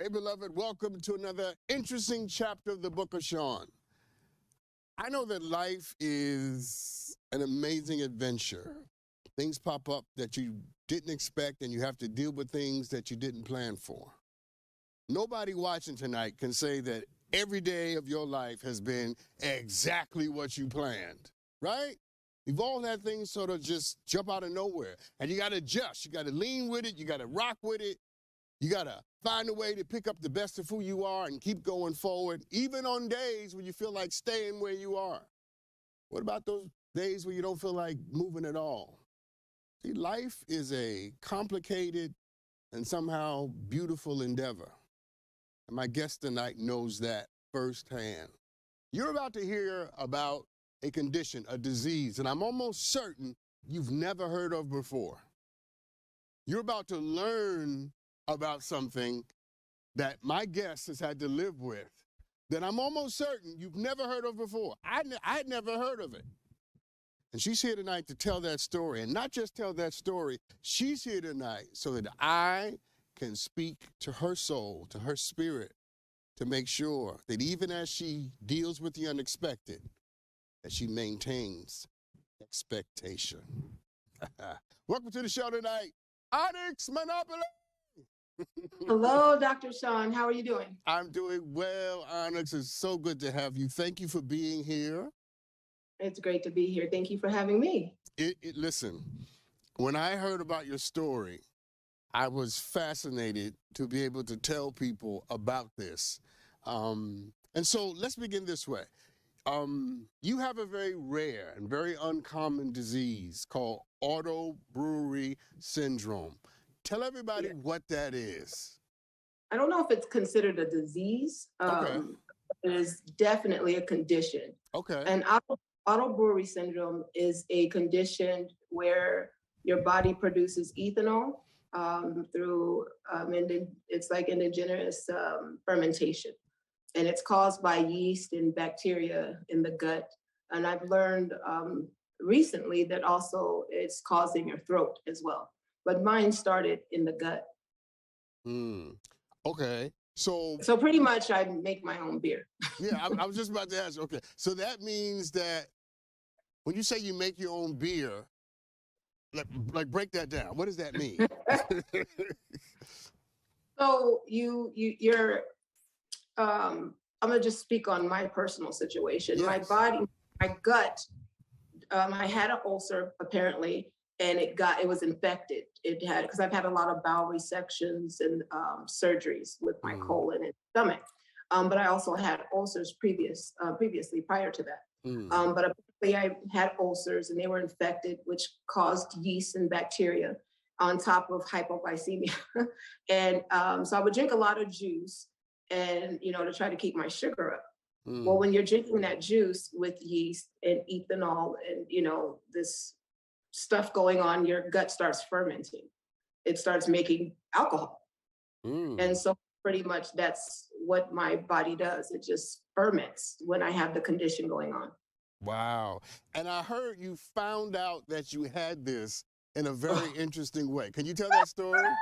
Hey, beloved, welcome to another interesting chapter of the book of Sean. I know that life is an amazing adventure. Things pop up that you didn't expect, and you have to deal with things that you didn't plan for. Nobody watching tonight can say that every day of your life has been exactly what you planned, right? We've all had things sort of just jump out of nowhere, and you got to adjust. You got to lean with it. You got to rock with it. You got to find a way to pick up the best of who you are and keep going forward, even on days when you feel like staying where you are. What about those days where you don't feel like moving at all? See, life is a complicated and somehow beautiful endeavor. And my guest tonight knows that firsthand. You're about to hear about a condition, a disease, and I'm almost certain you've never heard of before. You're about to learn about something that my guest has had to live with that I'm almost certain you've never heard of before. I'd never heard of it. And she's here tonight to tell that story. And not just tell that story, she's here tonight so that I can speak to her soul, to her spirit, to make sure that even as she deals with the unexpected, that she maintains expectation. Welcome to the show tonight, Onyx Monopoly. Hello, Dr. Sean. How are you doing? I'm doing well, Onyx. It's so good to have you. Thank you for being here. It's great to be here. Thank you for having me. Listen, when I heard about your story, I was fascinated to be able to tell people about this. And so let's begin this way. You have a very rare and very uncommon disease called Brewery syndrome. Tell everybody what that is. I don't know if it's considered a disease. Okay. It is definitely a condition. Okay. And Brewery syndrome is a condition where your body produces ethanol through, it's like endogenous fermentation. And it's caused by yeast and bacteria in the gut. And I've learned recently that also it's causing your throat as well. But mine started in the gut. Okay. So pretty much I make my own beer. Yeah, I was just about to ask. Okay. So that means that when you say you make your own beer, like break that down. What does that mean? So you're I'm gonna just speak on my personal situation. Yes. My body, my gut, I had an ulcer apparently, and it was infected. It had, because I've had a lot of bowel resections and surgeries with my colon and stomach. But I also had ulcers previously prior to that. But apparently I had ulcers and they were infected, which caused yeast and bacteria on top of hypoglycemia. And so I would drink a lot of juice and, to try to keep my sugar up. Well, when you're drinking that juice with yeast and ethanol and, this stuff going on, your gut starts fermenting. It starts making alcohol. And so pretty much that's what my body does. It just ferments when I have the condition going on. Wow. And I heard you found out that you had this in a very interesting way. Can you tell that story? Don't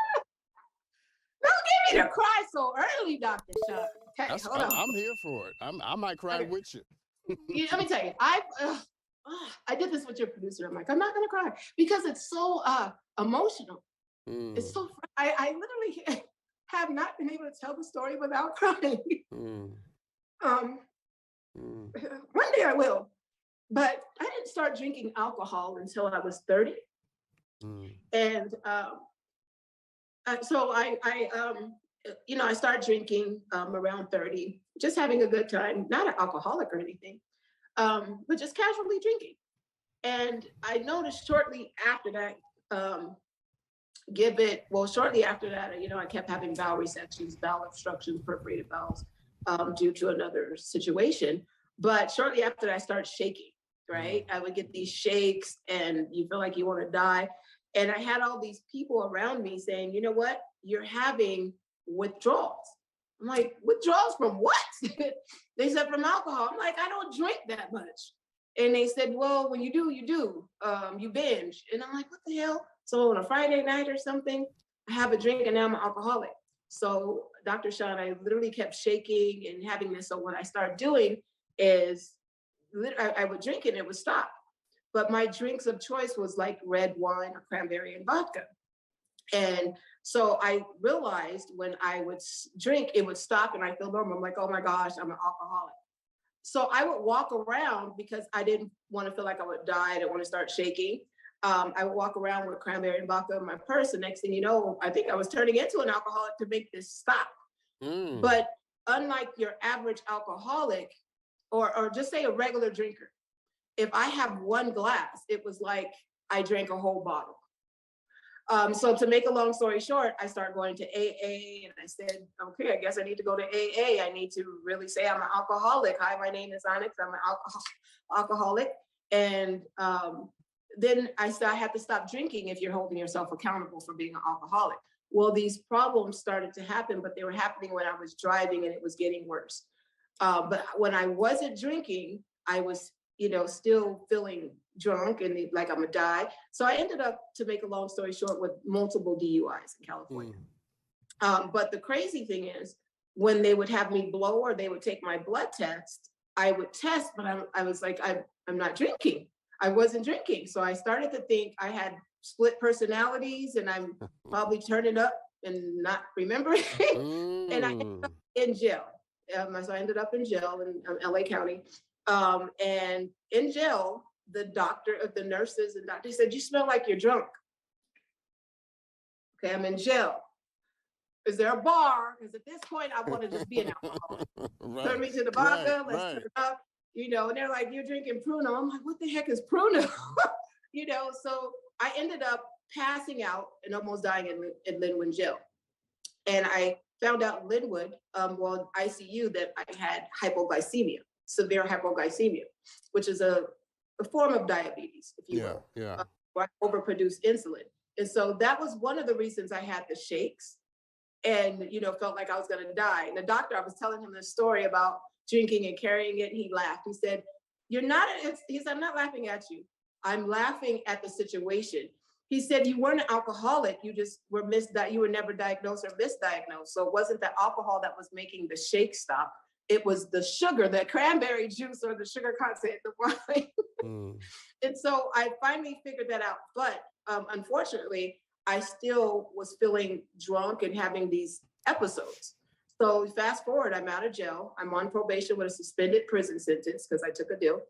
get me to cry so early, Dr. Sean. Okay, hold on. I'm here for it. I might cry with you. Let me tell you, I did this with your producer. I'm like, I'm not going to cry because it's so emotional. It's so, I literally have not been able to tell the story without crying. One day I will, but I didn't start drinking alcohol until I was 30. And so I started drinking around 30, just having a good time, not an alcoholic or anything, but just casually drinking. And I noticed shortly after that, shortly after that, I kept having bowel resections, bowel obstructions, perforated bowels due to another situation. But shortly after that, I started shaking, right? I would get these shakes and you feel like you want to die. And I had all these people around me saying, you know what? You're having withdrawals. I'm like, withdrawals from what? They said from alcohol. I'm like, I don't drink that much. And they said, well, when you do, you binge. And I'm like, what the hell? So on a Friday night or something, I have a drink and now I'm an alcoholic. So Dr. Sean, I literally kept shaking and having this. So what I started doing is I would drink it and it would stop. But my drinks of choice was like red wine or cranberry and vodka. And so I realized when I would drink, it would stop and I feel normal. I'm like, oh my gosh, I'm an alcoholic. So I would walk around because I didn't want to feel like I would die. I didn't want to start shaking. I would walk around with cranberry and vodka in my purse. And next thing you know, I think I was turning into an alcoholic to make this stop. But unlike your average alcoholic, or just say a regular drinker, if I have one glass, it was like I drank a whole bottle. So to make a long story short, I started going to AA and I said, okay, I guess I need to go to AA. I need to really say I'm an alcoholic. Hi, my name is Onyx. I'm an alcoholic. And then I said I had to stop drinking if you're holding yourself accountable for being an alcoholic. Well, these problems started to happen, but they were happening when I was driving and it was getting worse. But when I wasn't drinking, I was, still feeling drunk and like I'm gonna die. So I ended up, to make a long story short, with multiple DUIs in California. But the crazy thing is, when they would have me blow or they would take my blood test, I would test, but I was like, I'm not drinking. I wasn't drinking. So I started to think I had split personalities and I'm probably turning up and not remembering. And I ended up in jail. So I ended up in jail in LA County. And in jail, the nurses and doctors said, you smell like you're drunk. Okay, I'm in jail. Is there a bar? Because at this point, I want to just be an alcoholic. Turn me to the vodka, let's turn it up. And they're like, you're drinking Pruno. I'm like, what the heck is Pruno? So I ended up passing out and almost dying in Linwood jail. And I found out in Linwood, ICU, that I had hypoglycemia, severe hypoglycemia, which is a form of diabetes, if you will. Yeah. Where I overproduce insulin. And so that was one of the reasons I had the shakes and, felt like I was going to die. And the doctor, I was telling him this story about drinking and carrying it. And he laughed. He said, he said, I'm not laughing at you. I'm laughing at the situation. He said, you weren't an alcoholic. You just were you were never diagnosed or misdiagnosed. So it wasn't the alcohol that was making the shake stop. It was the sugar, the cranberry juice or the sugar content, the wine. And so I finally figured that out. But unfortunately, I still was feeling drunk and having these episodes. So fast forward, I'm out of jail. I'm on probation with a suspended prison sentence because I took a deal.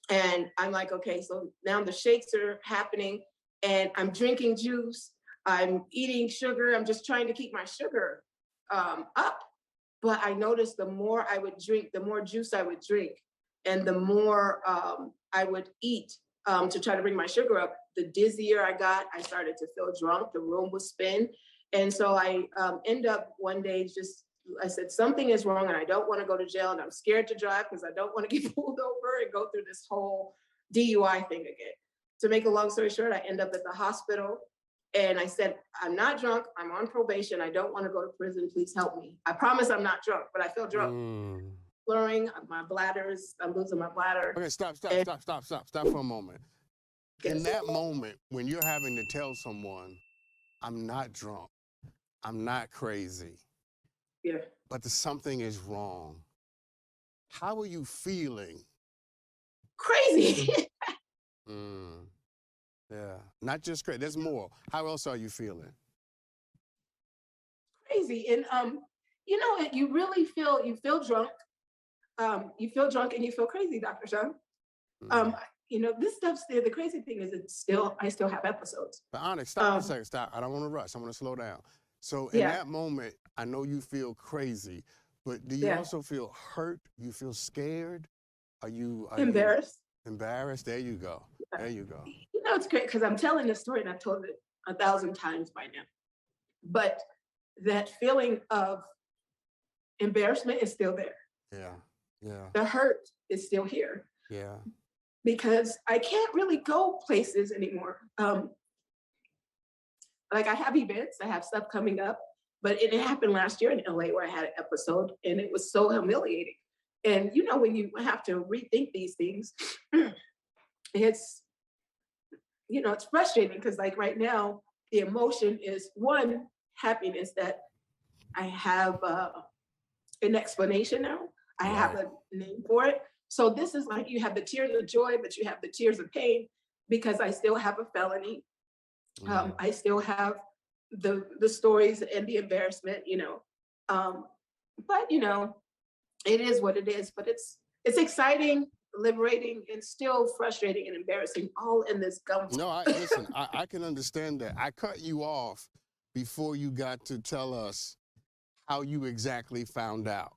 And I'm like, okay, so now the shakes are happening and I'm drinking juice. I'm eating sugar. I'm just trying to keep my sugar up. But I noticed the more I would drink, the more juice I would drink, and the more I would eat to try to bring my sugar up, the dizzier I got. I started to feel drunk. The room would spin. And so I end up one day I said, something is wrong and I don't want to go to jail and I'm scared to drive because I don't want to get pulled over and go through this whole DUI thing again. To make a long story short, I end up at the hospital. And I said, I'm not drunk. I'm on probation. I don't want to go to prison. Please help me. I promise I'm not drunk, but I feel drunk. Blurring, I'm losing my bladder. Okay, stop for a moment. Yes. In that moment, when you're having to tell someone, I'm not drunk, I'm not crazy, but something is wrong, how are you feeling? Crazy. Yeah, not just crazy. There's more. How else are you feeling? Crazy. And you really feel drunk. You feel drunk and you feel crazy, Dr. Sean. This stuff, the crazy thing is I still have episodes. But Onyx, stop a second, stop. I don't want to rush. I want to slow down. So in that moment, I know you feel crazy, but do you also feel hurt? You feel scared? Are you embarrassed? Embarrassed? There you go. Yeah. There you go. It's great because I'm telling this story and I've told it 1,000 times by now. But that feeling of embarrassment is still there. Yeah. The hurt is still here. Yeah. Because I can't really go places anymore. Like I have events, I have stuff coming up, but it happened last year in LA where I had an episode and it was so humiliating. And when you have to rethink these things, it's frustrating because like right now, the emotion is one, happiness that I have an explanation now. I have Right. a name for it. So this is like you have the tears of joy, but you have the tears of pain because I still have a felony. I still have the stories and the embarrassment, you know. But you know, it is what it is. But it's exciting, liberating, and still frustrating and embarrassing, all in this gum. No, listen, I can understand that. I cut you off before you got to tell us how you exactly found out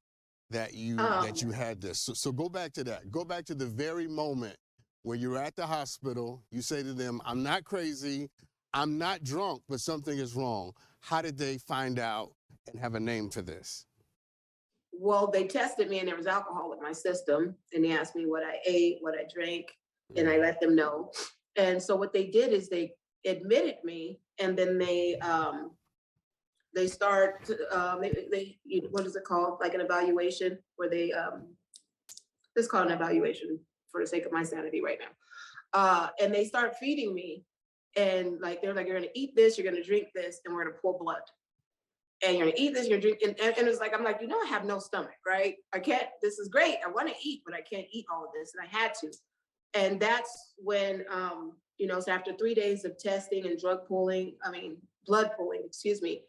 that you had this. So go back to that. Go back to the very moment where you're at the hospital. You say to them, "I'm not crazy, I'm not drunk, but something is wrong." How did they find out and have a name for this? Well, they tested me and there was alcohol in my system, and they asked me what I ate, what I drank, and I let them know. And so what they did is they admitted me, and then they start what is it called, like an evaluation where they it's called an evaluation for the sake of my sanity right now. And they start feeding me, and like they're like, you're gonna eat this, you're gonna drink this, and we're gonna pull blood. And you're gonna eat this, you're gonna drink, and it's like, I'm like, you know, I have no stomach, right? I can't, this is great, I wanna eat, but I can't eat all of this, and I had to. And that's when, you know, so after 3 days of testing and blood pulling, excuse me,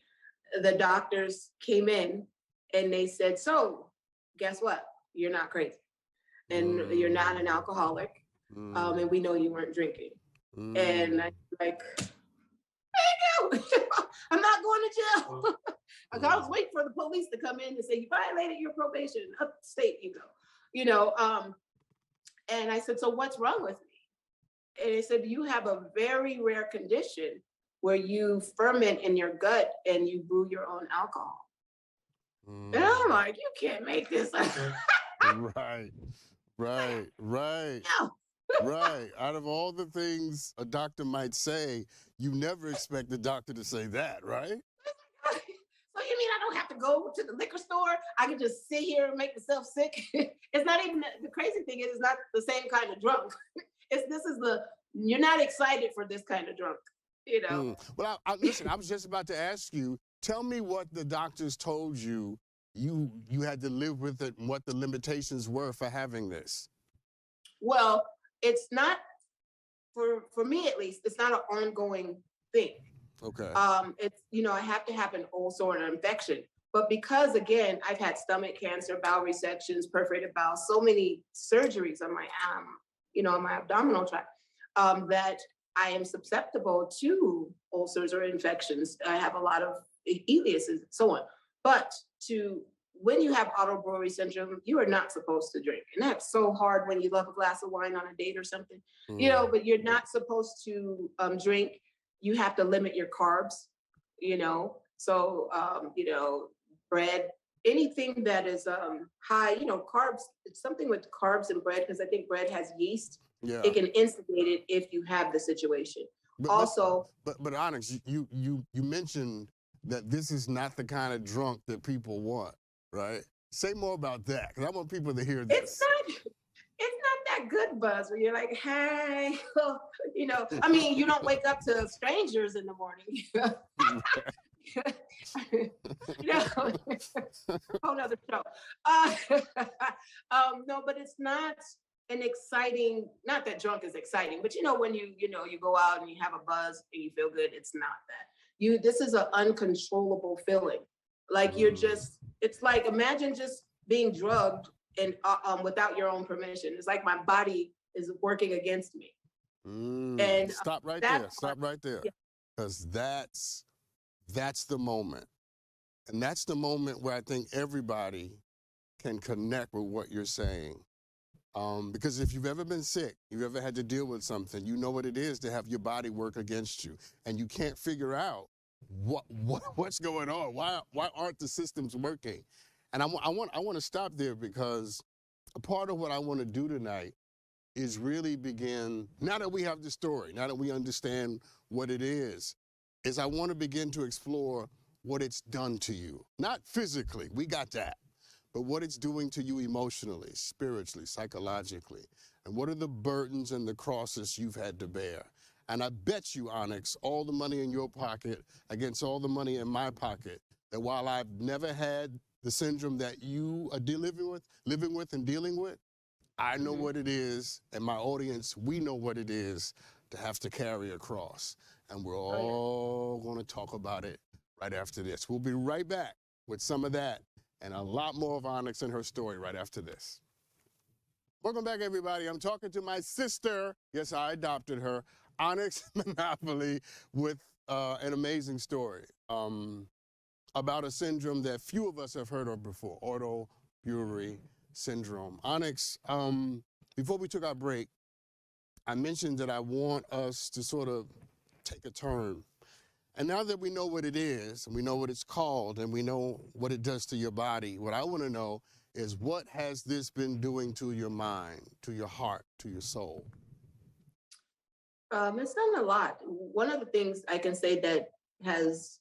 the doctors came in and they said, so guess what? You're not crazy. And you're not an alcoholic. And we know you weren't drinking. And I'm like, thank you. I'm not going to jail. I was waiting for the police to come in and say, you violated your probation. Upstate you go. You know, and I said, so what's wrong with me? And they said, you have a very rare condition where you ferment in your gut and you brew your own alcohol. And I'm like, you can't make this up. Right. No. Right. Out of all the things a doctor might say, you never expect the doctor to say that, right? So you mean I don't have to go to the liquor store? I can just sit here and make myself sick? It's not even, the crazy thing is, it's not the same kind of drunk. You're not excited for this kind of drunk, you know? Well, listen, I was just about to ask you, tell me what the doctors told you you had to live with it and what the limitations were for having this. Well, it's not, for me at least, it's not an ongoing thing. Okay. It's, you know, I have to have an ulcer or an infection. But because, again, I've had stomach cancer, bowel resections, perforated bowel, so many surgeries on my, on my abdominal tract, that I am susceptible to ulcers or infections. I have a lot of ileus and so on. But when you have auto brewery syndrome, you are not supposed to drink. And that's so hard when you love a glass of wine on a date or something, you know, but you're not supposed to drink. You have to limit your carbs, you know. So, you know, bread, anything that is high, you know, carbs, it's something with carbs and bread, because I think bread has yeast. Yeah. It can instigate it if you have the situation. But Onyx, you mentioned that this is not the kind of drunk that people want, right? Say more about that, because I want people to hear this. It's not that good buzz where you're like, hey, you know, I mean, you don't wake up to strangers in the morning. You know, whole nother show. No, but it's not an exciting, not that drunk is exciting, but you know, when you go out and you have a buzz and you feel good, it's not that. This is an uncontrollable feeling. Like you're just, it's like, imagine just being drugged and without your own permission. It's like my body is working against me. And stop right there. Because that's the moment. And that's the moment where I think everybody can connect with what you're saying. Because if you've ever been sick, you've ever had to deal with something, you know what it is to have your body work against you. And you can't figure out what's going on. Why aren't the systems working? And I want to stop there, because a part of what I want to do tonight is really begin, now that we have the story, now that we understand what it is I want to begin to explore what it's done to you. Not physically, we got that, but what it's doing to you emotionally, spiritually, psychologically, and what are the burdens and the crosses you've had to bear. And I bet you, Onyx, all the money in your pocket against all the money in my pocket, that while I've never had the syndrome that you are living with and dealing with, I know what it is, and my audience, we know what it is to have to carry a cross. And we're all going to talk about it right after this. We'll be right back with some of that and a lot more of Onyx and her story right after this. Welcome back, everybody. I'm talking to my sister. Yes, I adopted her, Onyx Monopoly, with an amazing story about a syndrome that few of us have heard of before, auto Brewery syndrome. Onyx, before we took our break, I mentioned that I want us to sort of take a turn. And now that we know what it is, and we know what it's called, and we know what it does to your body, what I want to know is, what has this been doing to your mind, to your heart, to your soul? It's done a lot. One of the things I can say that has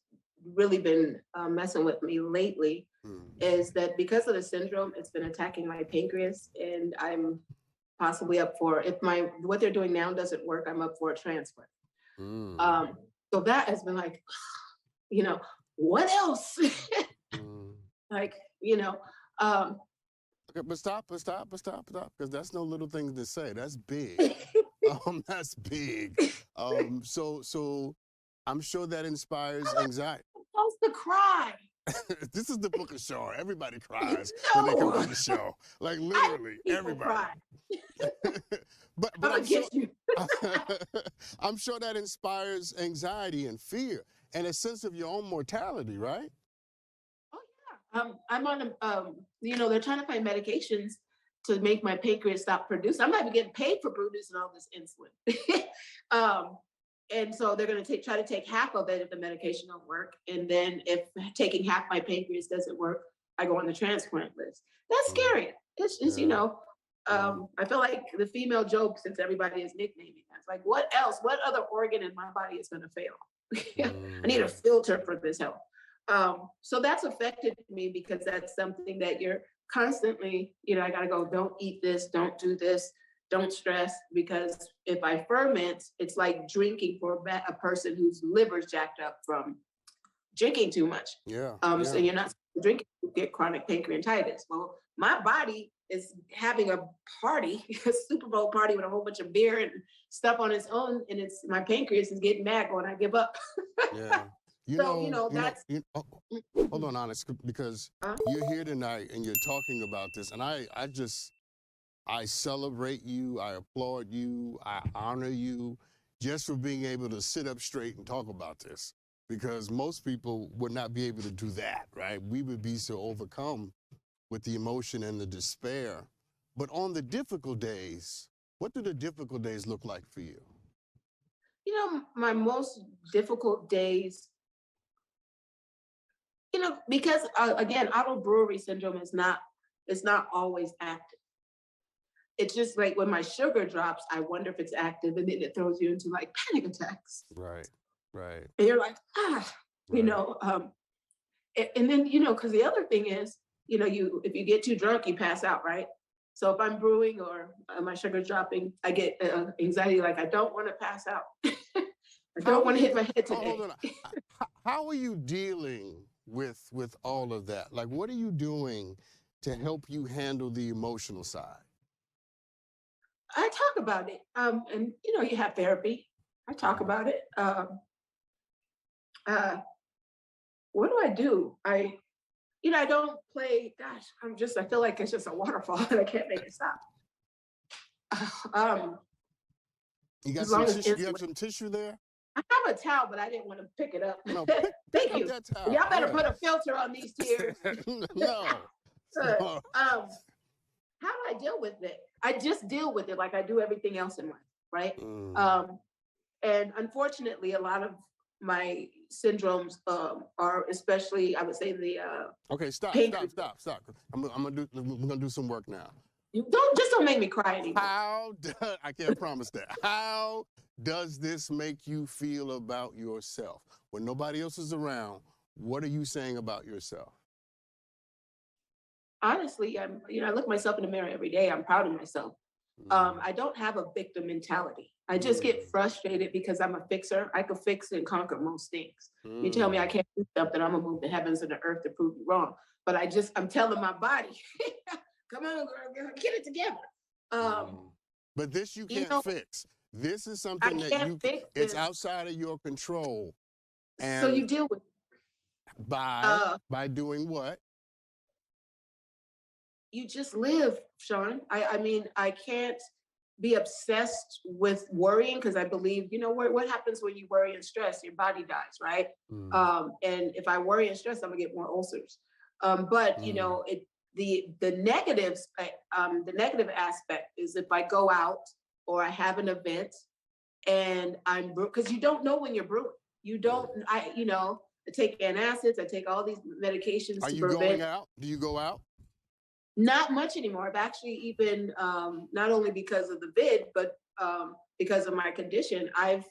really been messing with me lately is that because of the syndrome, it's been attacking my pancreas, and I'm possibly up for, if what they're doing now doesn't work, I'm up for a transplant. So that has been like, you know, what else? Like, you know. Okay, but stop, because that's no little thing to say. That's big. That's big. So I'm sure that inspires anxiety. I'm supposed to cry. This is the Book of Shaw. Everybody cries when they come on the show. Like, literally, everybody. Cry. but I'm sure, I'm sure that inspires anxiety and fear and a sense of your own mortality, right? Oh yeah. I'm on you know, they're trying to find medications to make my pancreas stop producing. I'm not even getting paid for producing all this insulin. And so they're going to try to take half of it if the medication don't work. And then if taking half my pancreas doesn't work, I go on the transplant list. That's scary. It's just, you know, I feel like the female joke, since everybody is nicknaming us. Like, what else? What other organ in my body is going to fail? I need a filter for this health. So that's affected me, because that's something that you're constantly, you know, I got to go, don't eat this, don't do this, don't stress, because if I ferment, it's like drinking for a person whose liver's jacked up from drinking too much. So you're not drinking, you get chronic pancreatitis. Well, my body is having a party, a Super Bowl party with a whole bunch of beer and stuff on its own, and my pancreas is getting mad when I give up. Hold on, Onyx, because you're here tonight and you're talking about this, and I celebrate you, I applaud you, I honor you just for being able to sit up straight and talk about this, because most people would not be able to do that, right? We would be so overcome with the emotion and the despair. But on the difficult days, what do the difficult days look like for you? You know, my most difficult days, you know, because again, auto brewery syndrome is not always active. It's just like when my sugar drops, I wonder if it's active, and then it throws you into like panic attacks. Right. And you're like, you know, and then, you know, because the other thing is, you know, if you get too drunk, you pass out, right? So if I'm brewing or my sugar's dropping, I get anxiety, like I don't want to pass out. I don't want to hit my head today. Hold on. How are you dealing with all of that? Like, what are you doing to help you handle the emotional side? I talk about it. And, you know, you have therapy. I talk about it. What do I do? I don't play, gosh, I feel like it's just a waterfall and I can't make it stop. You got some tissue? You have some tissue there? I have a towel, but I didn't want to pick it up. No, Thank you. Y'all better put a filter on these tears. No. How do I deal with it? I just deal with it like I do everything else in life, right? And unfortunately, a lot of my syndromes are, especially, I would say, the okay, stop. We're gonna do some work now. Don't make me cry anymore. I can't promise that. How does this make you feel about yourself when nobody else is around? What are you saying about yourself? Honestly, I look myself in the mirror every day. I'm proud of myself. I don't have a victim mentality. I just get frustrated because I'm a fixer. I can fix and conquer most things. You tell me I can't do something, I'm gonna move the heavens and the earth to prove you wrong. But I'm telling my body, come on, girl, get it together. But this you can't fix. This is something that it's outside of your control. And so you deal with it. By doing what? You just live, Sean. I mean, I can't be obsessed with worrying because I believe, what happens when you worry and stress? Your body dies, right? And if I worry and stress, I'm gonna get more ulcers. But the negatives, the negative aspect is if I go out or I have an event and because you don't know when you're brewing. You don't. I take antacids. I take all these medications. Are you going out? Do you go out? Not much anymore. I've actually even, not only because of the vid, but because of my condition, I've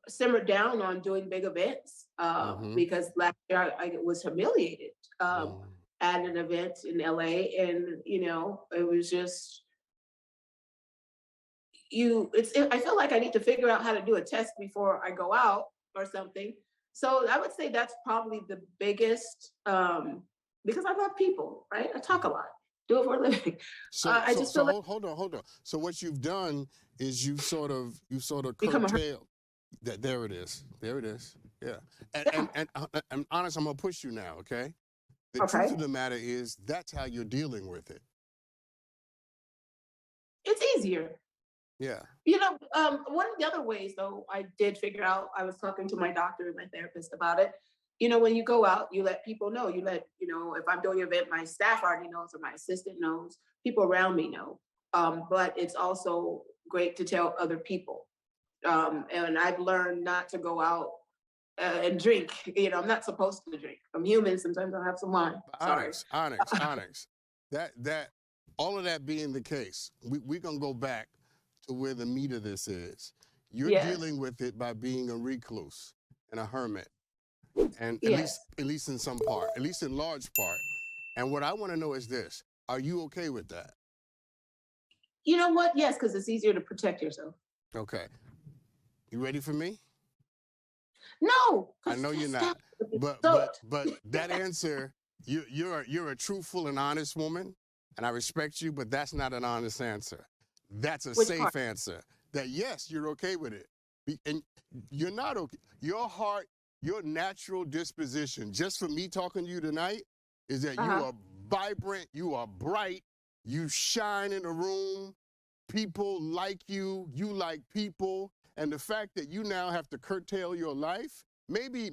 simmered down on doing big events because last year I was humiliated at an event in LA. And, it was just, I feel like I need to figure out how to do a test before I go out or something. So I would say that's probably the biggest, because I love people, right? I talk a lot. Do it for a living. Hold on. So what you've done is you sort of curtailed that. There it is. Yeah. And honest, I'm gonna push you now. Okay. The truth of the matter is that's how you're dealing with it. It's easier. Yeah. One of the other ways though, I did figure out. I was talking to my doctor and my therapist about it. When you go out, you let people know. If I'm doing an event, my staff already knows or my assistant knows. People around me know. But it's also great to tell other people. And I've learned not to go out and drink. I'm not supposed to drink. I'm human. Sometimes I'll have some wine. Onyx. That all of that being the case, we're going to go back to where the meat of this is. You're dealing with it by being a recluse and a hermit. And at least in some part, at least in large part. And what I want to know is this: are you okay with that? You know what? Yes, because it's easier to protect yourself. Okay. You ready for me? No. I know you're not. But that answer, you're a truthful and honest woman, and I respect you. But that's not an honest answer. That's a safe answer. That yes, you're okay with it, and you're not okay. Your heart. Your natural disposition, just for me talking to you tonight, is that you are vibrant, you are bright, you shine in a room, people like you like people, and the fact that you now have to curtail your life, maybe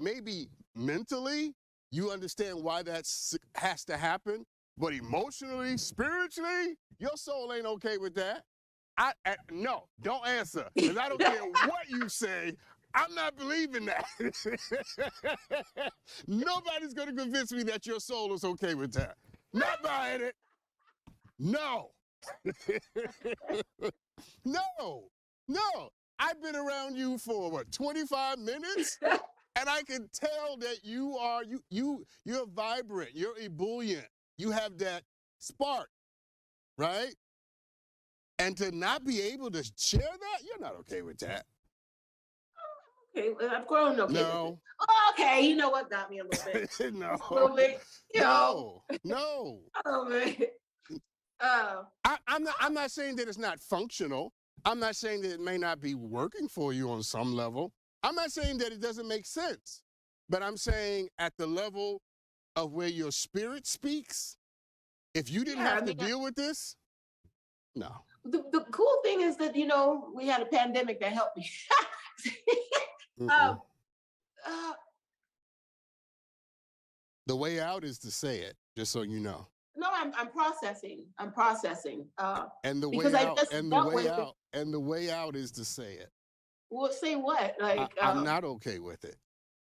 mentally, you understand why that has to happen, but emotionally, spiritually, your soul ain't okay with that. No, don't answer, because I don't care what you say. I'm not believing that. Nobody's going to convince me that your soul is okay with that. Not buying it. No. No. I've been around you for 25 minutes, and I can tell that you're vibrant, you're ebullient, you have that spark, right? And to not be able to share that, you're not okay with that. Okay, I've grown okay with it. Oh, okay, you know what got me a little bit? No. A little bit. No. A little bit. I'm not saying that it's not functional. I'm not saying that it may not be working for you on some level. I'm not saying that it doesn't make sense. But I'm saying at the level of where your spirit speaks, if you didn't have to deal with this, no. The cool thing is that, we had a pandemic that helped me. The way out is to say it, just so you know. No, I'm processing. And the way out is to say it. Well, say what? I'm not okay with it.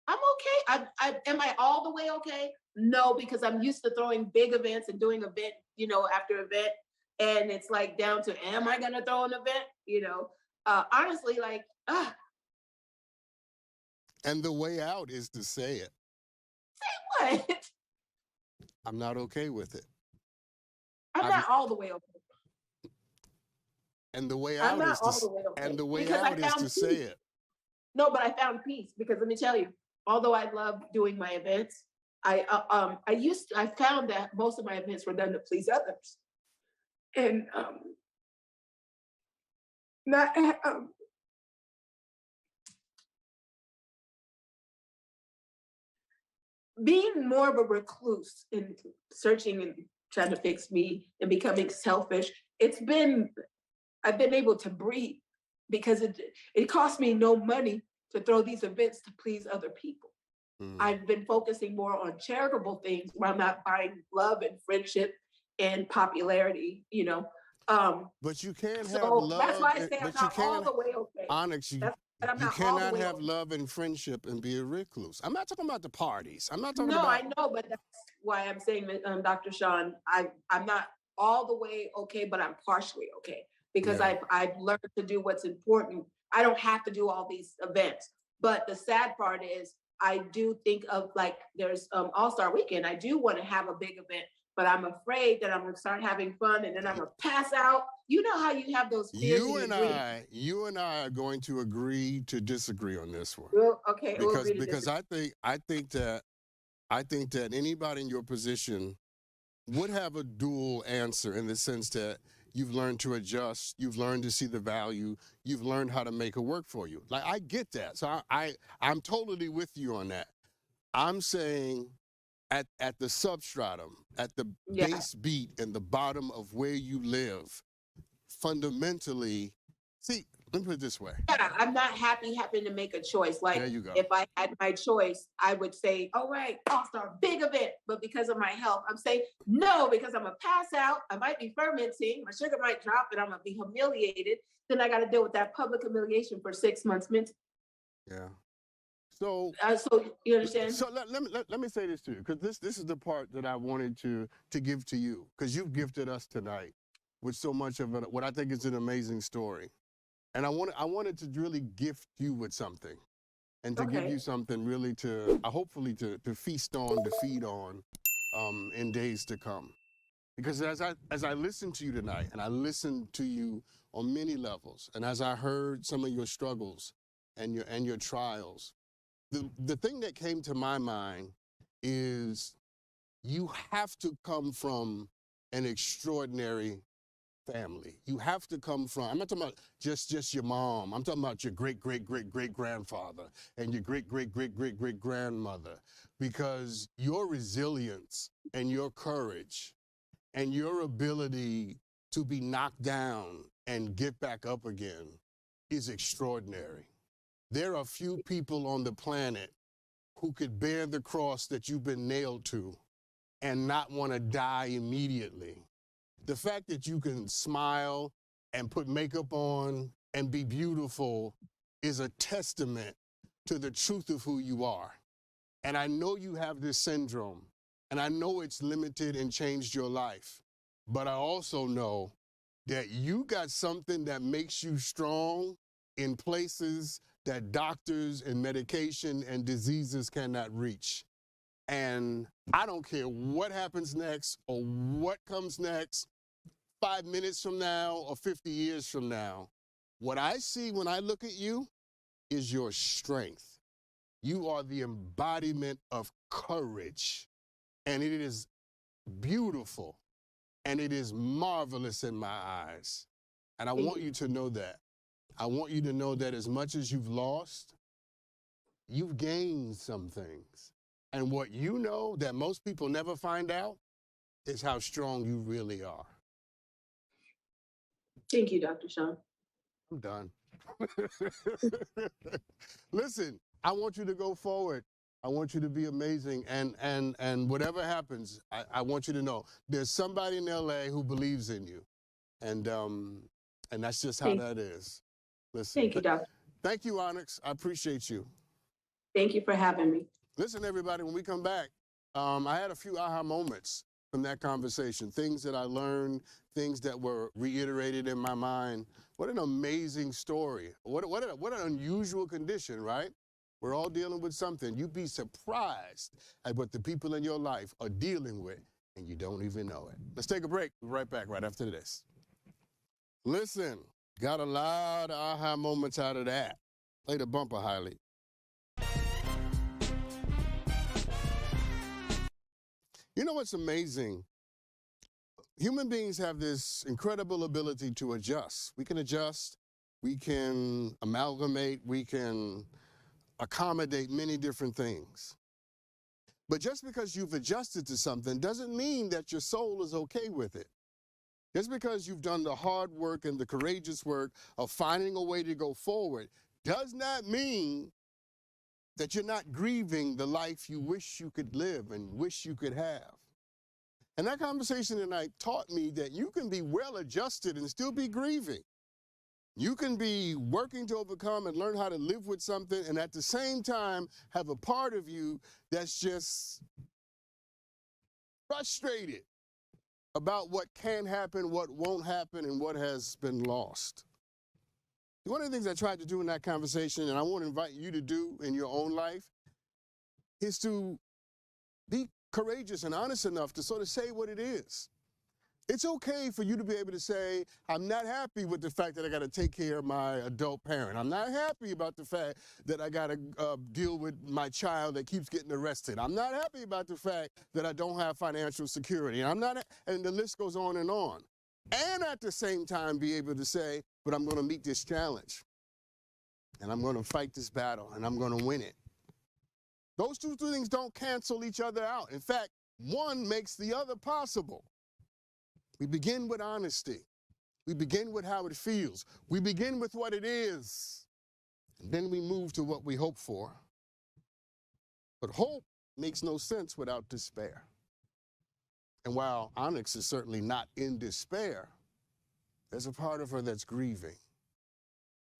I'm okay. Am I all the way okay? No, because I'm used to throwing big events and doing event, after event. And it's like down to, am I going to throw an event? Honestly, And the way out is to say it. Say what? I'm not okay with it. I'm not all the way okay. And the way I'm out not is all the way okay. and the way because out I is found to peace. say it. No, but I found peace because let me tell you, although I love doing my events, I found that most of my events were done to please others, and not being more of a recluse in searching and trying to fix me and becoming selfish. I've been able to breathe because it costs me no money to throw these events to please other people. I've been focusing more on charitable things where I'm not buying love and friendship and popularity, you know. But you can't have So that's love, why I say I'm but you not all can't, the way okay. Onyx, But I'm you not all the cannot way have okay. love and friendship and be a recluse. I'm not talking about the parties. I'm not talking No, I about. know, but that's why I'm saying that, Dr. Sean, I'm not all the way okay, but I'm partially okay because Yeah. I've learned to do what's important. I don't have to do all these events. But the sad part is I do think of like there's All-Star Weekend. I do want to have a big event, but I'm afraid that I'm gonna start having fun and then I'm gonna pass out. You know how you have those fears in your dreams. You and I are going to agree to disagree on this one. Well, okay, we'll Because agree to disagree. I think that anybody in your position would have a dual answer in the sense that you've learned to adjust, you've learned to see the value, you've learned how to make it work for you. Like I get that. So I'm totally with you on that. I'm saying at the substratum, at the base beat and the bottom of where you live, fundamentally, see, let me put it this way. Yeah, I'm not happy having to make a choice. Like There you go. if I had my choice, I would say, all right, All-Star, big event. But because of my health, I'm saying no, because I'm gonna pass out. I might be fermenting, my sugar might drop, and I'm gonna be humiliated. Then I gotta deal with that public humiliation for 6 months mentally. Yeah. So You understand? So let me say this to you, because this is the part that I wanted to give to you, because you've gifted us tonight with so much of what I think is an amazing story. And I wanted to really gift you with something, and to give you something really to hopefully to feast on, to feed on, in days to come. Because as I listened to you tonight, and I listened to you on many levels, and as I heard some of your struggles and your trials, the thing that came to my mind is you have to come from an extraordinary family. You have to come from, I'm not talking about just your mom. I'm talking about your great-great-great-great-grandfather and your great-great-great-great-great-grandmother, because your resilience and your courage and your ability to be knocked down and get back up again is extraordinary. There are few people on the planet who could bear the cross that you've been nailed to and not want to die immediately. The fact that you can smile and put makeup on and be beautiful is a testament to the truth of who you are. And I know you have this syndrome, and I know it's limited and changed your life, but I also know that you got something that makes you strong in places that doctors and medication and diseases cannot reach. And I don't care what happens next or what comes next, 5 minutes from now or 50 years from now, what I see when I look at you is your strength. You are the embodiment of courage, and it is beautiful, and it is marvelous in my eyes. And I want you to know that. I want you to know that as much as you've lost, you've gained some things. And what you know that most people never find out is how strong you really are. Thank you, Dr. Sean. I'm done. Listen, I want you to go forward. I want you to be amazing. And whatever happens, I want you to know there's somebody in LA who believes in you. And that's just how that is. Listen. Thank you, Doctor. Thank you, Onyx. I appreciate you. Thank you for having me. Listen, everybody, when we come back, I had a few aha moments from that conversation, things that I learned, things that were reiterated in my mind. What an amazing story. What an unusual condition, right? We're all dealing with something. You'd be surprised at what the people in your life are dealing with, and you don't even know it. Let's take a break. We'll be right back right after this. Listen. Got a lot of aha moments out of that. Play the bumper, Hailey. You know what's amazing? Human beings have this incredible ability to adjust. We can adjust, we can amalgamate, we can accommodate many different things. But just because you've adjusted to something doesn't mean that your soul is okay with it. Just because you've done the hard work and the courageous work of finding a way to go forward does not mean that you're not grieving the life you wish you could live and wish you could have. And that conversation tonight taught me that you can be well adjusted and still be grieving. You can be working to overcome and learn how to live with something and at the same time have a part of you that's just frustrated about what can happen, what won't happen, and what has been lost. One of the things I tried to do in that conversation, and I want to invite you to do in your own life, is to be courageous and honest enough to sort of say what it is. It's okay for you to be able to say, I'm not happy with the fact that I got to take care of my adult parent. I'm not happy about the fact that I got to deal with my child that keeps getting arrested. I'm not happy about the fact that I don't have financial security. And the list goes on. And at the same time be able to say, but I'm going to meet this challenge. And I'm going to fight this battle. And I'm going to win it. Those two things don't cancel each other out. In fact, one makes the other possible. We begin with honesty. We begin with how it feels. We begin with what it is. And then we move to what we hope for. But hope makes no sense without despair. And while Onyx is certainly not in despair, there's a part of her that's grieving.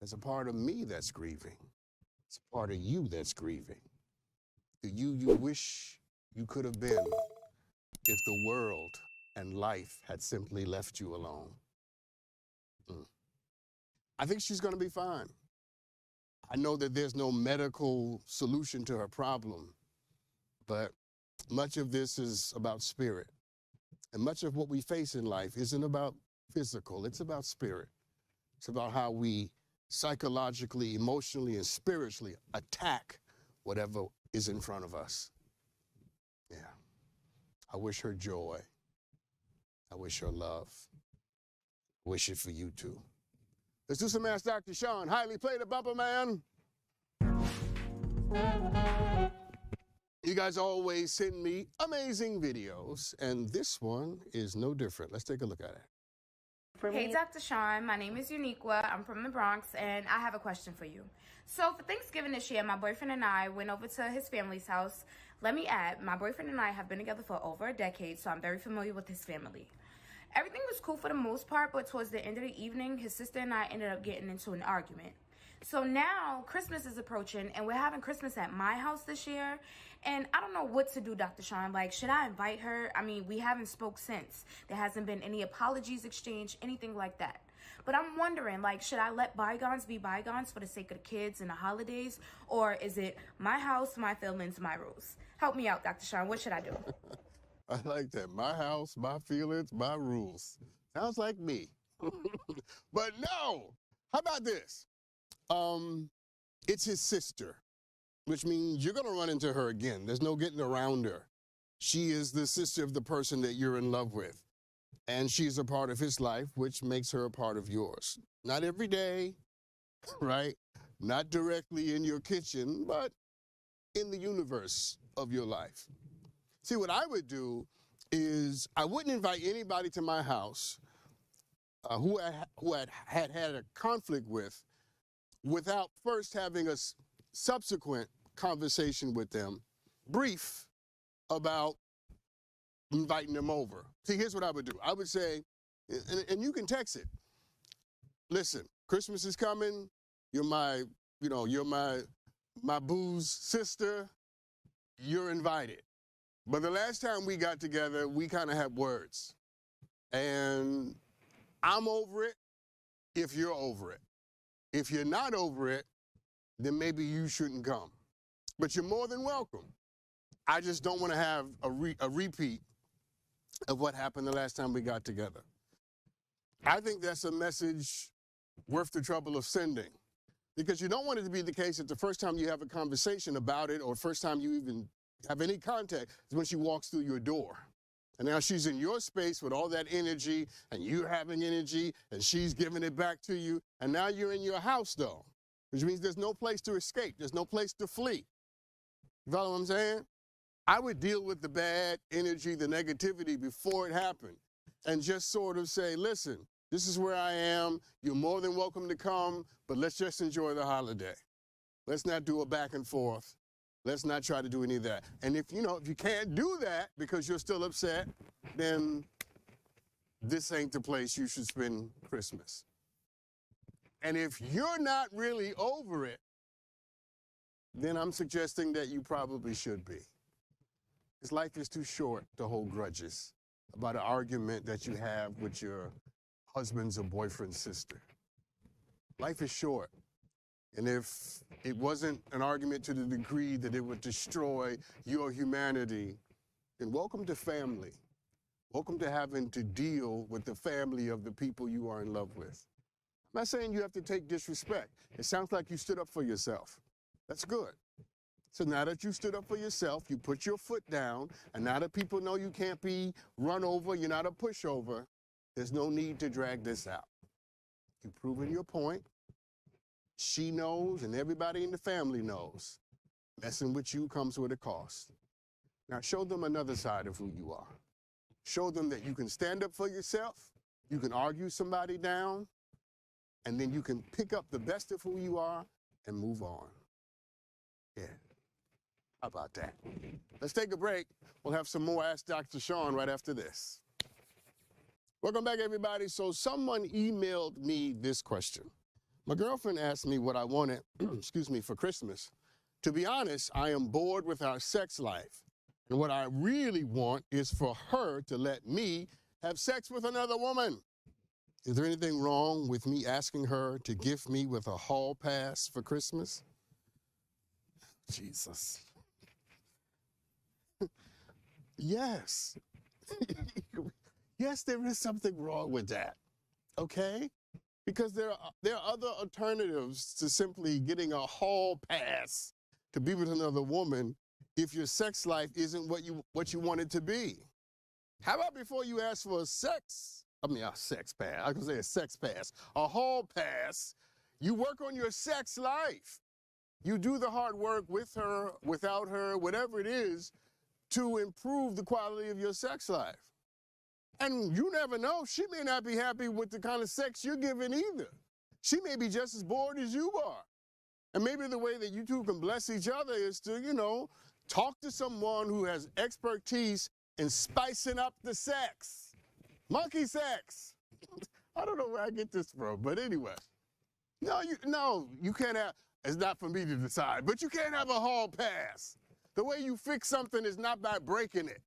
There's a part of me that's grieving. There's a part of you that's grieving. The you wish you could have been if the world and life had simply left you alone. I think she's going to be fine. I know that there's no medical solution to her problem, but much of this is about spirit. And much of what we face in life isn't about physical, it's about spirit. It's about how we psychologically, emotionally, and spiritually attack whatever is in front of us. Yeah. I wish her joy. I wish her love. I wish it for you too. Let's do some Ask Dr. Sean. Hailey, play the bumper, man. You guys always send me amazing videos, and this one is no different. Let's take a look at it. Hey, Dr. Sean. My name is Uniqua. I'm from the Bronx, and I have a question for you. So for Thanksgiving this year, my boyfriend and I went over to his family's house. Let me add, my boyfriend and I have been together for over a decade, so I'm very familiar with his family. Everything was cool for the most part, but towards the end of the evening, his sister and I ended up getting into an argument. So now Christmas is approaching, and we're having Christmas at my house this year, and I don't know what to do, Dr. Sean. Like, should I invite her? I mean, we haven't spoke since. There hasn't been any apologies exchanged, anything like that. But I'm wondering, like, should I let bygones be bygones for the sake of the kids and the holidays? Or is it my house, my feelings, my rules? Help me out, Dr. Sean. What should I do? I like that. My house, my feelings, my rules. Sounds like me. But no! How about this? It's his sister, which means you're going to run into her again. There's no getting around her. She is the sister of the person that you're in love with. And she's a part of his life, which makes her a part of yours. Not every day, right? Not directly in your kitchen, but in the universe of your life. See, what I would do is I wouldn't invite anybody to my house who had a conflict with without first having a subsequent conversation with them, brief, about inviting them over. See, here's what I would do. I would say, and you can text it. Listen, Christmas is coming. You're my boo's sister. You're invited. But the last time we got together, we kind of had words. And I'm over it if you're over it. If you're not over it, then maybe you shouldn't come. But you're more than welcome. I just don't want to have a repeat of what happened the last time we got together. I think that's a message worth the trouble of sending. Because you don't want it to be the case that the first time you have a conversation about it or first time you even have any contact is when she walks through your door. And now she's in your space with all that energy and you having energy and she's giving it back to you. And now you're in your house though, which means there's no place to escape. There's no place to flee. You follow what I'm saying? I would deal with the bad energy, the negativity before it happened and just sort of say, listen, this is where I am. You're more than welcome to come, but let's just enjoy the holiday. Let's not do a back and forth. Let's not try to do any of that. And if you can't do that because you're still upset, then this ain't the place you should spend Christmas. And if you're not really over it, then I'm suggesting that you probably should be. Because life is too short to hold grudges about an argument that you have with your husband's or boyfriend's sister. Life is short. And if it wasn't an argument to the degree that it would destroy your humanity, then welcome to family. Welcome to having to deal with the family of the people you are in love with. I'm not saying you have to take disrespect. It sounds like you stood up for yourself. That's good. So now that you stood up for yourself, you put your foot down, and now that people know you can't be run over, you're not a pushover, there's no need to drag this out. You've proven your point. She knows, and everybody in the family knows. Messing with you comes with a cost. Now show them another side of who you are. Show them that you can stand up for yourself, you can argue somebody down, and then you can pick up the best of who you are and move on. Yeah. How about that? Let's take a break. We'll have some more Ask Dr. Sean right after this. Welcome back, everybody. So someone emailed me this question. My girlfriend asked me what I wanted, for Christmas. To be honest, I am bored with our sex life. And what I really want is for her to let me have sex with another woman. Is there anything wrong with me asking her to gift me with a hall pass for Christmas? Jesus. Yes. Yes, there is something wrong with that. Okay? Because there are other alternatives to simply getting a hall pass to be with another woman if your sex life isn't what you want it to be. How about before you ask for a sex pass, I was gonna say a sex pass, a hall pass, you work on your sex life. You do the hard work with her, without her, whatever it is, to improve the quality of your sex life. And you never know, she may not be happy with the kind of sex you're giving either. She may be just as bored as you are. And maybe the way that you two can bless each other is to, talk to someone who has expertise in spicing up the sex. Monkey sex. I don't know where I get this from, but anyway. No, you can't have, it's not for me to decide, but you can't have a hall pass. The way you fix something is not by breaking it.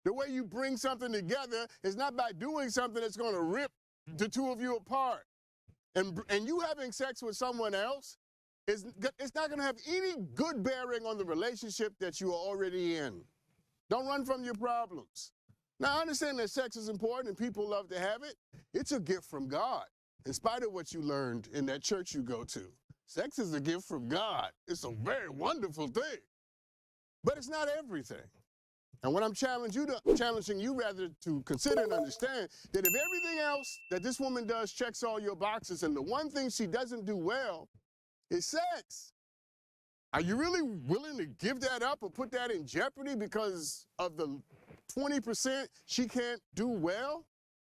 The way you bring something together is not by doing something that's going to rip the two of you apart. And you having sex with someone else, it's not going to have any good bearing on the relationship that you are already in. Don't run from your problems. Now, I understand that sex is important and people love to have it. It's a gift from God, in spite of what you learned in that church you go to. Sex is a gift from God. It's a very wonderful thing. But it's not everything. And what I'm challenging you rather to consider and understand that if everything else that this woman does checks all your boxes and the one thing she doesn't do well is sex, are you really willing to give that up or put that in jeopardy because of the 20% she can't do well?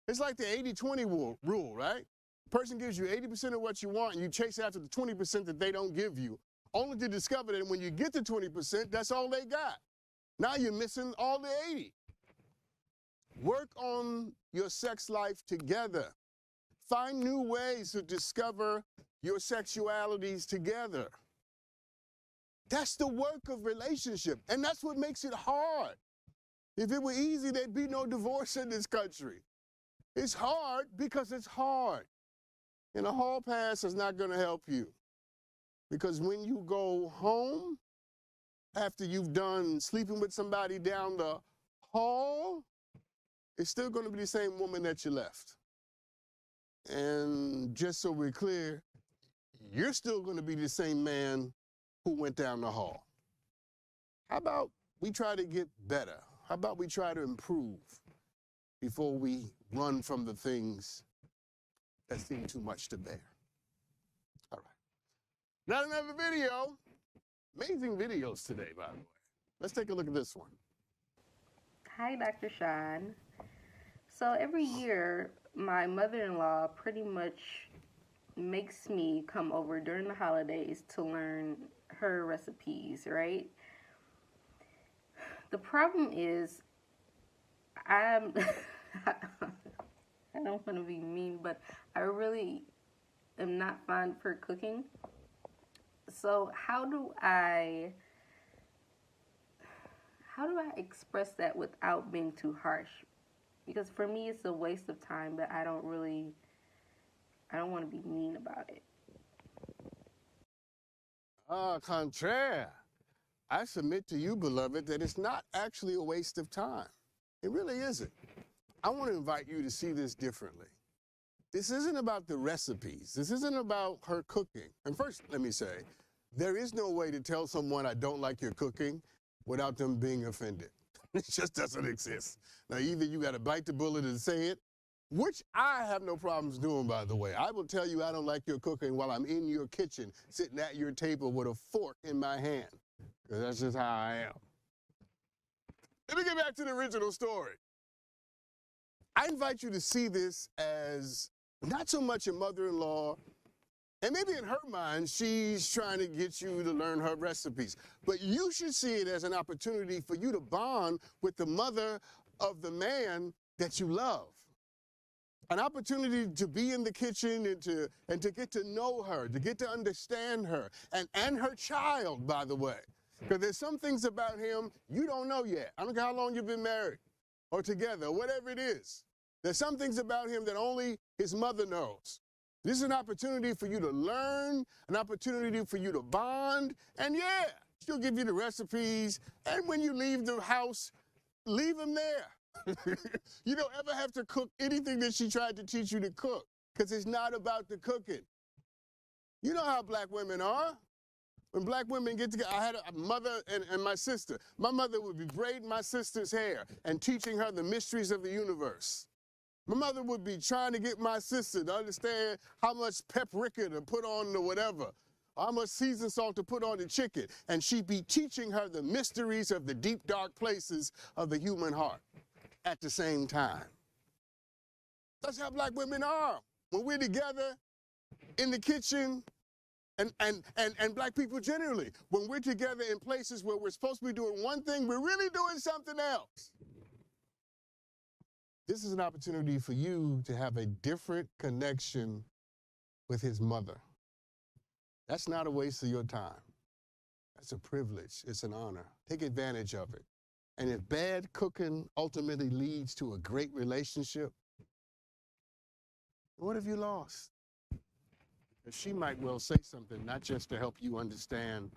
It's like the 80-20 rule, right? Person gives you 80% of what you want and you chase after the 20% that they don't give you, only to discover that when you get to 20%, that's all they got. Now you're missing all the 80. Work on your sex life together. Find new ways to discover your sexualities together. That's the work of relationship, and that's what makes it hard. If it were easy, there'd be no divorce in this country. It's hard because it's hard. And a hall pass is not going to help you. Because when you go home, after you've done sleeping with somebody down the hall, it's still going to be the same woman that you left. And just so we're clear, you're still going to be the same man who went down the hall. How about we try to get better? How about we try to improve before we run from the things that seem too much to bear? All right. Not another video. Amazing videos today, by the way. Let's take a look at this one. Hi, DrSean. So every year, my mother-in-law pretty much makes me come over during the holidays to learn her recipes, right? The problem is, I don't want to be mean, but I really am not fond for cooking. So how do I express that without being too harsh? Because for me, it's a waste of time, but I don't want to be mean about it. Contraire. I submit to you, beloved, that it's not actually a waste of time. It really isn't. I want to invite you to see this differently. This isn't about the recipes. This isn't about her cooking. And first, let me say, there is no way to tell someone I don't like your cooking without them being offended. It just doesn't exist. Now, either you got to bite the bullet and say it, which I have no problems doing, by the way. I will tell you I don't like your cooking while I'm in your kitchen, sitting at your table with a fork in my hand, because that's just how I am. Let me get back to the original story. I invite you to see this as not so much a mother-in-law, and maybe in her mind, she's trying to get you to learn her recipes. But you should see it as an opportunity for you to bond with the mother of the man that you love. An opportunity to be in the kitchen and to get to know her, to get to understand her, and her child, by the way. Because there's some things about him you don't know yet. I don't care how long you've been married or together, or whatever it is. There's some things about him that only his mother knows. This is an opportunity for you to learn, an opportunity for you to bond, and yeah, she'll give you the recipes, and when you leave the house, leave them there. You don't ever have to cook anything that she tried to teach you to cook, because it's not about the cooking. You know how black women are. When black women get together, I had a mother and my sister. My mother would be braiding my sister's hair and teaching her the mysteries of the universe. My mother would be trying to get my sister to understand how much paprika to put on the whatever, or how much seasoned salt to put on the chicken. And she'd be teaching her the mysteries of the deep, dark places of the human heart at the same time. That's how black women are. When we're together in the kitchen, and black people generally, when we're together in places where we're supposed to be doing one thing, we're really doing something else. This is an opportunity for you to have a different connection with his mother. That's not a waste of your time. That's a privilege. It's an honor. Take advantage of it. And if bad cooking ultimately leads to a great relationship, what have you lost? Because she might well say something not just to help you understand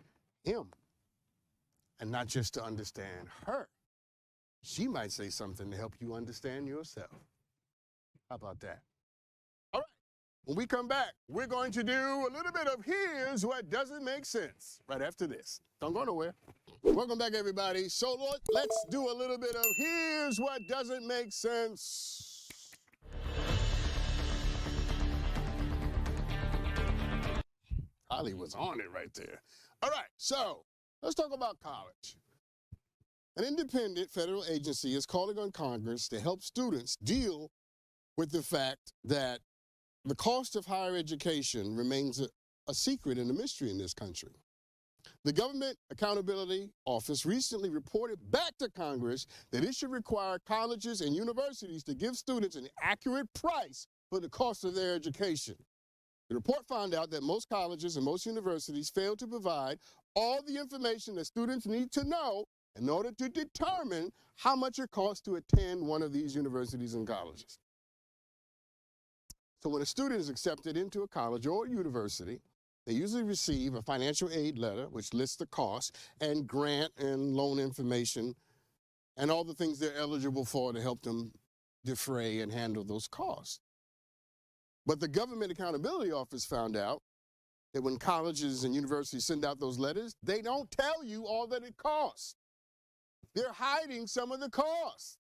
him and not just to understand her. She might say something to help you understand yourself. How about that? All right, when we come back, we're going to do a little bit of Here's What Doesn't Make Sense right after this. Don't go nowhere. Welcome back, everybody. So let's do a little bit of Here's What Doesn't Make Sense. Holly was on it right there. All right, so let's talk about college. An independent federal agency is calling on Congress to help students deal with the fact that the cost of higher education remains a secret and a mystery in this country. The Government Accountability Office recently reported back to Congress that it should require colleges and universities to give students an accurate price for the cost of their education. The report found out that most colleges and most universities fail to provide all the information that students need to know in order to determine how much it costs to attend one of these universities and colleges. So when a student is accepted into a college or a university, they usually receive a financial aid letter which lists the cost and grant and loan information and all the things they're eligible for to help them defray and handle those costs. But the Government Accountability Office found out that when colleges and universities send out those letters, they don't tell you all that it costs. They're hiding some of the costs.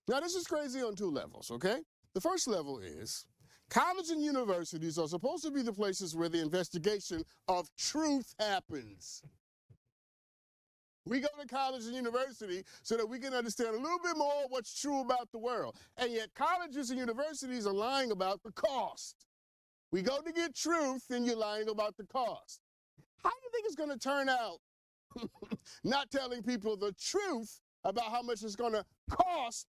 Now, this is crazy on two levels, okay? The first level is colleges and universities are supposed to be the places where the investigation of truth happens. We go to college and university so that we can understand a little bit more of what's true about the world. And yet colleges and universities are lying about the cost. We go to get truth and you're lying about the cost. How do you think it's going to turn out not telling people the truth about how much it's going to cost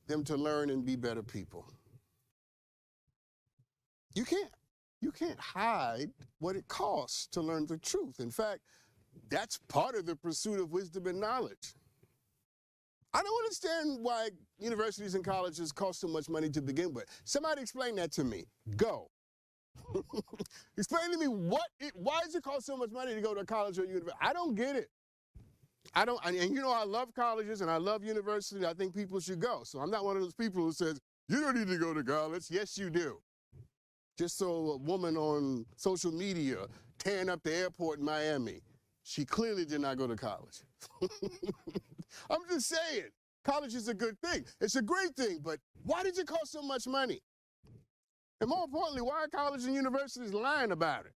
them to learn and be better people? You can't hide what it costs to learn the truth. In fact, that's part of the pursuit of wisdom and knowledge. I don't understand why universities and colleges cost so much money to begin with. Somebody explain that to me. Go. Explain to me why does it cost so much money to go to a college or university? I don't get it. And you know, I love colleges and I love universities. I think people should go. So I'm not one of those people who says, you don't need to go to college. Yes, you do. Just so a woman on social media tearing up the airport in Miami, she clearly did not go to college. I'm just saying, college is a good thing. It's a great thing, but why does it cost so much money? And more importantly, why are colleges and universities lying about it?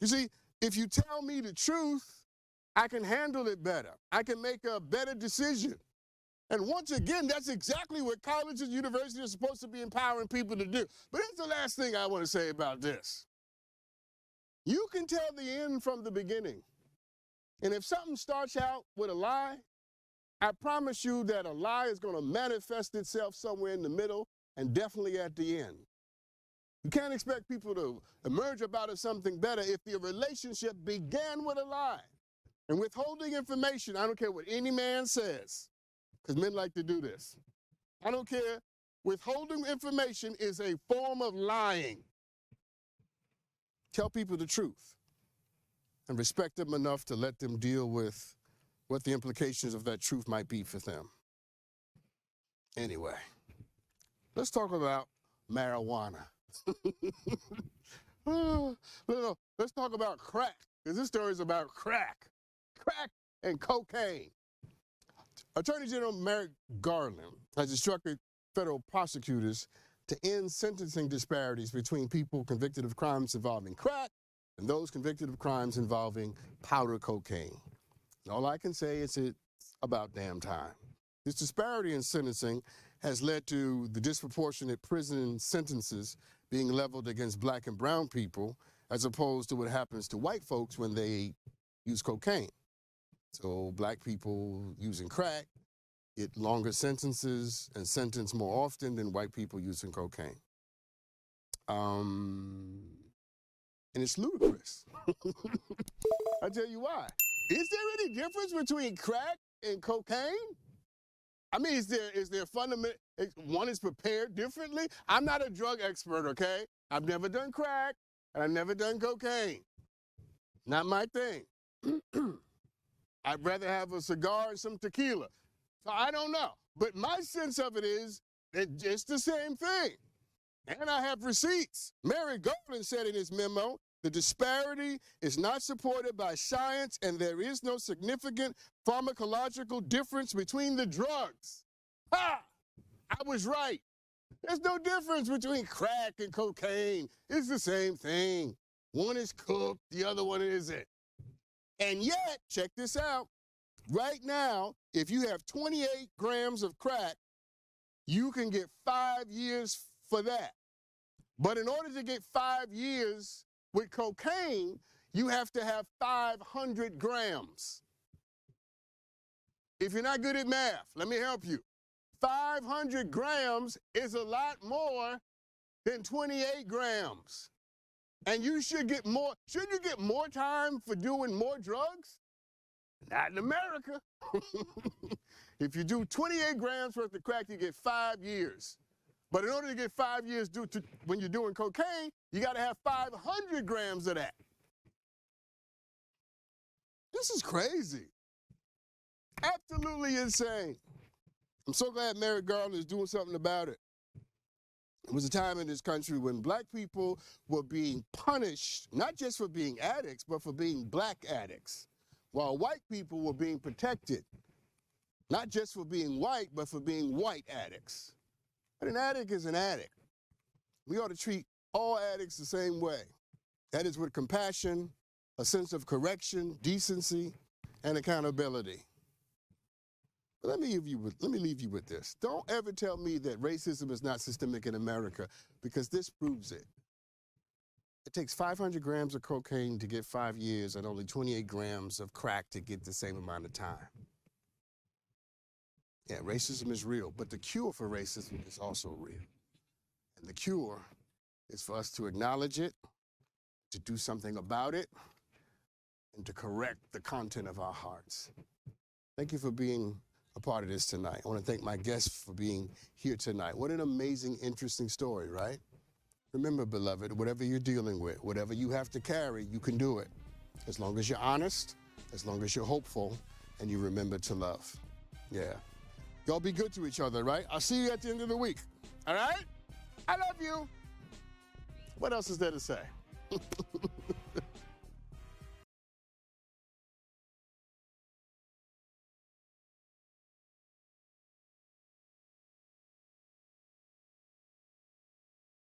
You see, if you tell me the truth, I can handle it better. I can make a better decision. And once again, that's exactly what colleges and universities are supposed to be empowering people to do. But here's the last thing I want to say about this. You can tell the end from the beginning. And if something starts out with a lie, I promise you that a lie is going to manifest itself somewhere in the middle and definitely at the end. You can't expect people to emerge up out of something better if the relationship began with a lie. And withholding information, I don't care what any man says, because men like to do this. I don't care. Withholding information is a form of lying. Tell people the truth and respect them enough to let them deal with what the implications of that truth might be for them. Anyway, let's talk about marijuana. Let's talk about crack, because this story is about crack and cocaine. Attorney General Merrick Garland has instructed federal prosecutors to end sentencing disparities between people convicted of crimes involving crack and those convicted of crimes involving powder cocaine. All I can say is it's about damn time. This disparity in sentencing has led to the disproportionate prison sentences being leveled against black and brown people, as opposed to what happens to white folks when they use cocaine. So black people using crack get longer sentences and sentence more often than white people using cocaine. And it's ludicrous. I'll tell you why. Is there any difference between crack and cocaine? I mean, is there fundamental, one is prepared differently? I'm not a drug expert, okay? I've never done crack, and I've never done cocaine. Not my thing. I'd rather have a cigar and some tequila. So I don't know. But my sense of it is that it's the same thing. And I have receipts. Merrick Garland said in his memo, the disparity is not supported by science and there is no significant pharmacological difference between the drugs. Ha! I was right. There's no difference between crack and cocaine. It's the same thing. One is cooked, the other one isn't. And yet, check this out. Right now, if you have 28 grams of crack, you can get 5 years for that. But in order to get 5 years with cocaine, you have to have 500 grams. If you're not good at math, let me help you. 500 grams is a lot more than 28 grams. And you should get more, shouldn't you get more time for doing more drugs? Not in America. If you do 28 grams worth of crack, you get 5 years. But in order to get 5 years when you're doing cocaine, you got to have 500 grams of that. This is crazy. Absolutely insane. I'm so glad Merrick Garland is doing something about it. It was a time in this country when black people were being punished, not just for being addicts, but for being black addicts, while white people were being protected, not just for being white, but for being white addicts. But an addict is an addict. We ought to treat all addicts the same way. That is with compassion, a sense of correction, decency, and accountability. But let me leave you with this. Don't ever tell me that racism is not systemic in America, because this proves it. It takes 500 grams of cocaine to get 5 years and only 28 grams of crack to get the same amount of time. Yeah, racism is real, but the cure for racism is also real. And the cure is for us to acknowledge it, to do something about it, and to correct the content of our hearts. Thank you for being a part of this tonight. I want to thank my guests for being here tonight. What an amazing, interesting story, right? Remember, beloved, whatever you're dealing with, whatever you have to carry, you can do it. As long as you're honest, as long as you're hopeful, and you remember to love. Yeah. Y'all be good to each other, right? I'll see you at the end of the week. All right? I love you. What else is there to say?